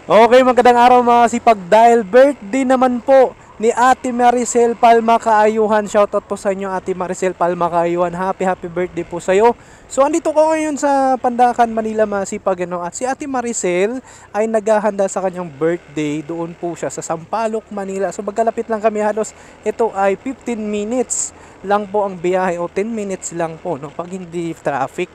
Okay, magandang araw mga sipag. Dahil birthday naman po ni Ate Maricel Palma Kaayuhan. Shoutout po sa inyo Ate Maricel Palma Kaayuhan. Happy birthday po sa iyo. So andito ko ngayon sa Pandakan, Manila mga sipag, ano? At si Ate Maricel ay naghahanda sa kanyang birthday. Doon po siya sa Sampaloc, Manila. So magkalapit lang kami, halos ito ay 15 minutes lang po ang biyahe o 10 minutes lang po, no, pag hindi traffic.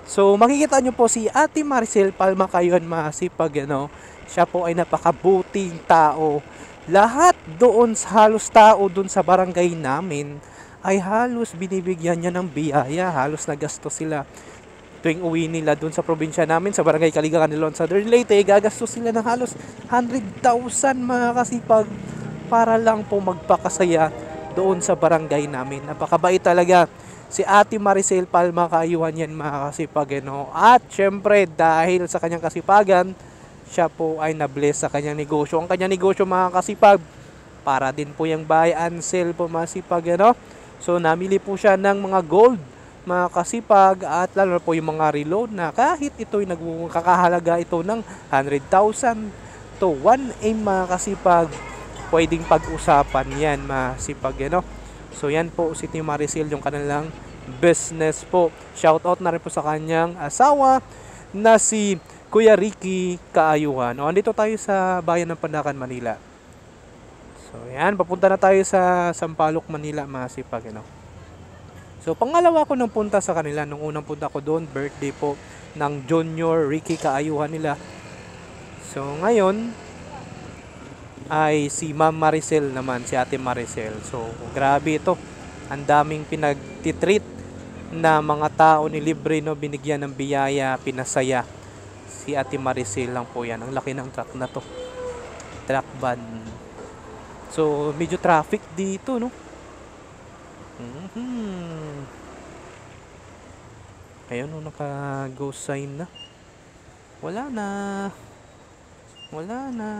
So makikita nyo po si Ate Maricel Palma Kaayuhan mga sipag, ano? Siya po ay napakabuting tao. Lahat doon, halos tao doon sa barangay namin ay halos binibigyan niya ng biyaya. Halos nagastos sila tuwing uwi nila doon sa probinsya namin, sa barangay Kaligakan, Nilon sa Leyte. Gagastos sila ng halos 100,000 mga kasipag para lang po magpakasaya doon sa barangay namin. Napakabait talaga si Ate Maricel Palma Kaayuhan yan mga kasipag, ano? At syempre dahil sa kanyang kasipagan, siya po ay na-bless sa kanyang negosyo. Ang kanyang negosyo mga kasipag, para din po yung buy and sell po mga kasipag, ano? So namili po siya ng mga gold mga kasipag, at lalo na po yung mga reload na kahit ito'y nagkakahalaga ito ng 100,000 to 1M mga kasipag, pwedeng pag-usapan yan mga kasipag, ano? So yan po si Ate Maricel, yung kanilang business po. Shoutout na rin po sa kanyang asawa na si Kuya Ricky Kaayuhan. O, andito tayo sa bayan ng Pandakan, Manila. So, yan. Papunta na tayo sa Sampaloc, Manila, mga sipag, ano. So, pangalawa ko nang punta sa kanila. Nung unang punta ko doon, birthday po ng Junior Ricky Kaayuhan nila. So, ngayon ay si Ma'am Maricel naman, si Ate Maricel. So, grabe ito. Ang daming pinagtitreat na mga tao ni libre, no, binigyan ng biyaya, pinasaya. Si Ate Maricel lang po yan. Ang laki ng truck na to. Truck van. So, medyo traffic dito, no? Ayun, no, naka-go sign na. Wala na. Wala na.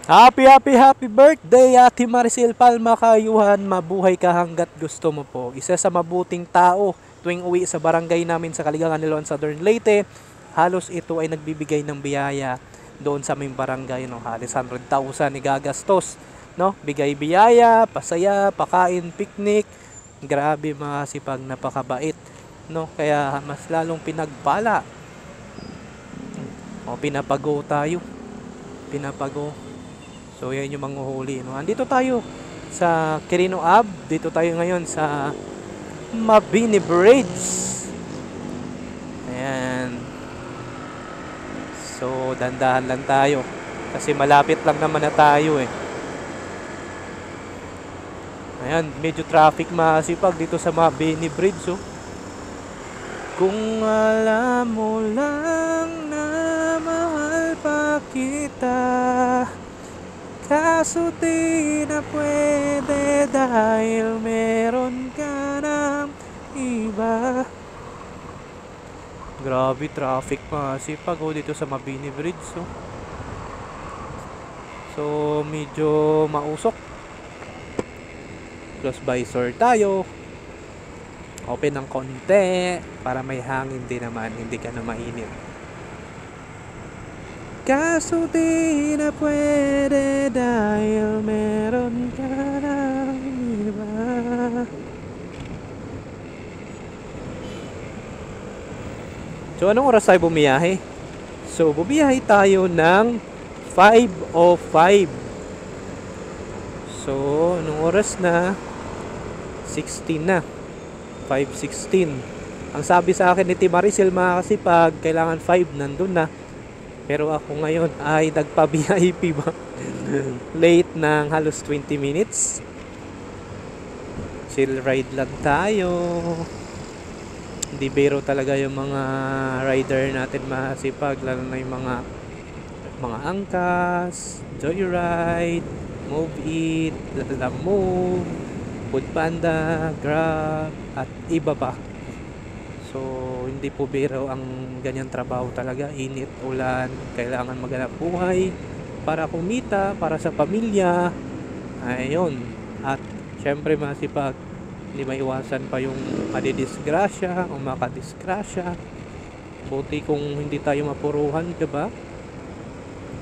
Happy birthday Ate Maricel Palma Kaayuhan. Mabuhay ka hanggat gusto mo po. Isa sa mabuting tao. Tuwing uwi sa barangay namin sa Kaligakan, Nilon sa Leyte, halos ito ay nagbibigay ng biyaya doon sa aming barangay, no. Halos 100,000 igagastos, no. Bigay biyaya, pasaya, pakain, picnic. Grabe mga sipag, napakabait, no. Kaya mas lalong pinagpala. O, pinapago tayo. Pinapago. So, yan yung manghuhuli, no? Andito tayo sa Quirino Ave. Dito tayo ngayon sa Mabini Bridge. Ayan. So, dandahan lang tayo. Kasi malapit lang naman na tayo, eh. Ayan, medyo traffic masipag dito sa Mabini Bridge, oh. Kung alam mo lang na mahal pa kita, kaso di na pwede dahil meron ka ng iba. Grabe traffic masipag, oh, dito sa Mabini Bridge, oh. So medyo mausok. Close visor tayo. Open ng konti para may hangin din naman, hindi ka na mainit. Kaso di na pwede dahil meron ka ng iba. So, anong oras tayo bumiyahe? So, bumiyahe tayo ng 5:05. So, anong oras na? 16 na. 5:16. Ang sabi sa akin ni Ate Maricel mga kasipag, kailangan 5 nandun na. Pero ako ngayon ay nagpa-VIP ba? Late ng halos 20 minutes. Chill ride lang tayo. Hindi biro talaga yung mga rider natin masipag, lalo na yung mga angkas, Joyride, Move It, Lalamove, Foodpanda, Grab, at iba pa. So, hindi po biro ang ganyan trabaho talaga. Init, ulan, kailangan maghanap buhay para kumita, para sa pamilya. Ayun. At syempre masipag, Hindi maiwasan pa yung madidisgrasya o makadisgrasya. Buti kung hindi tayo mapuruhan, diba?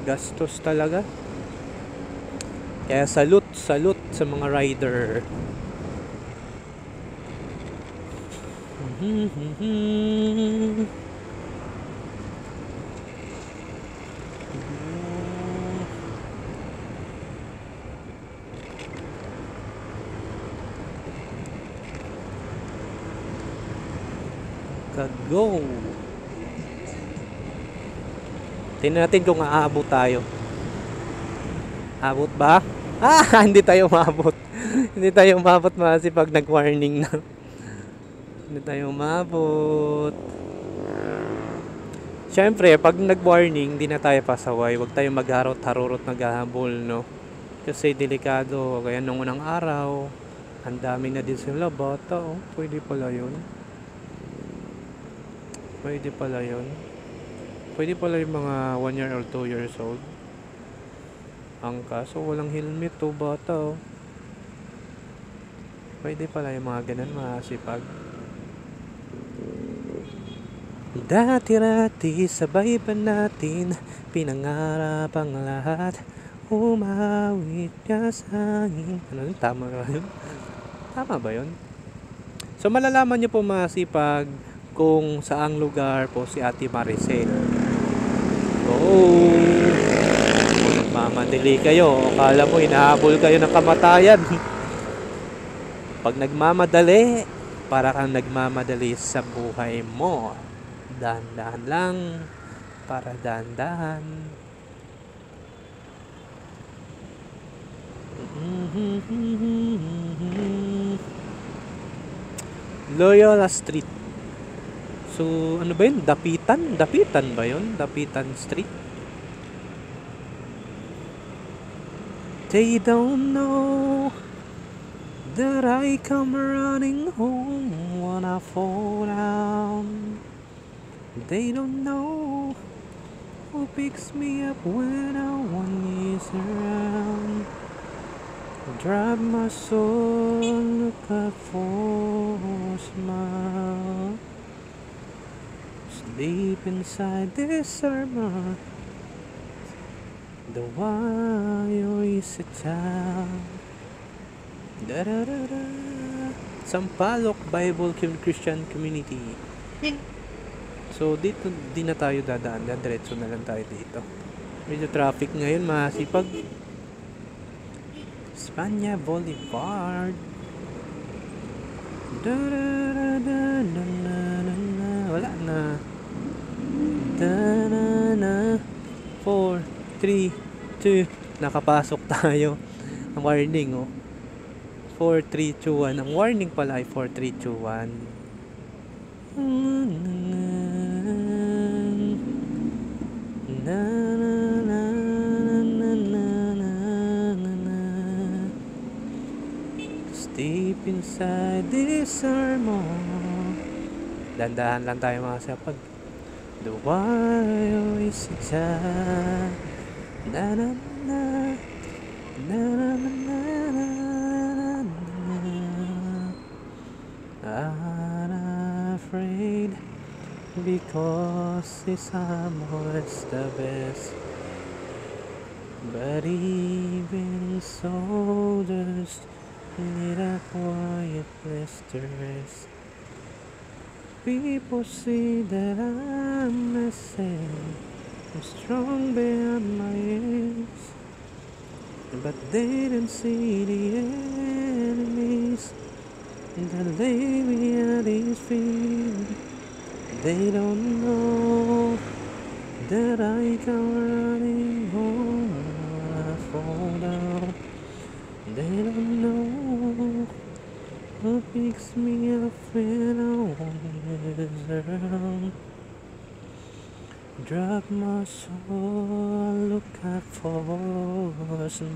Gastos talaga. Kaya salute sa mga rider. Go. Tingnan natin kung aabot tayo. Abot ba? Hindi tayo umabot. Hindi tayo umabot kasi pag nag-warning na. Hindi tayo umabot. Siyempre, pag nag-warning, hindi na tayo pasaway. Huwag tayong magharot-harurot naghahabol, no? Kasi delikado. Kaya nung unang araw, ang dami na din sila bata, oh. Pwede pala yun. Pwede pala yun. Pwede pala yung mga 1 year or 2 years old. Ang kaso walang helmet to bata, oh. Pwede pala yung mga ganun, mga sipag. Dati-rati sabay pa natin pinangarap ang lahat. Umawit ka sa akin. Ano yun? Tama ba yun? Tama ba yun? So malalaman nyo po mga sipag kung saang lugar po si Ate Maricel. Oh, nagmamadali kayo. Akala mo hinahabol kayo ng kamatayan. Pag nagmamadali, para kang nagmamadali sa buhay mo. Dahan-dahan lang, para dahan-dahan. Loyola Street. So, ano ba yun? Dapitan? Dapitan ba yun? Dapitan Street? They don't know that I come running home when I fall down. They don't know who picks me up when no one is around. Drive my soul, look up for a smile. Deep inside this armor, the wire is a town. Da-da-da-da. Sampaloc Bible Christian Community. So dito di na tayo dadaan, diretso na lang tayo dito. Medyo traffic ngayon, masipag. Espanya Boulevard. Wala na. 4, 3, 2, nakapasok tayo. Ang warning, oh. 4, 3, 2, 1. Ang warning pala ay 4, 3, 2, 1. Deep inside this armor. Dandahan lang tayo mga sapag. The wire is a time. Na na na na na na na na. I'm afraid because this armor is the best. But even soldiers need a quiet place to rest. People see that I'm missing. I'm strong beyond my years, but they don't see the enemies that lay behind these feet. They don't know that I come running home when I fall down. They don't know who picks me up when no one is around. Drop my soul, look out for a smile.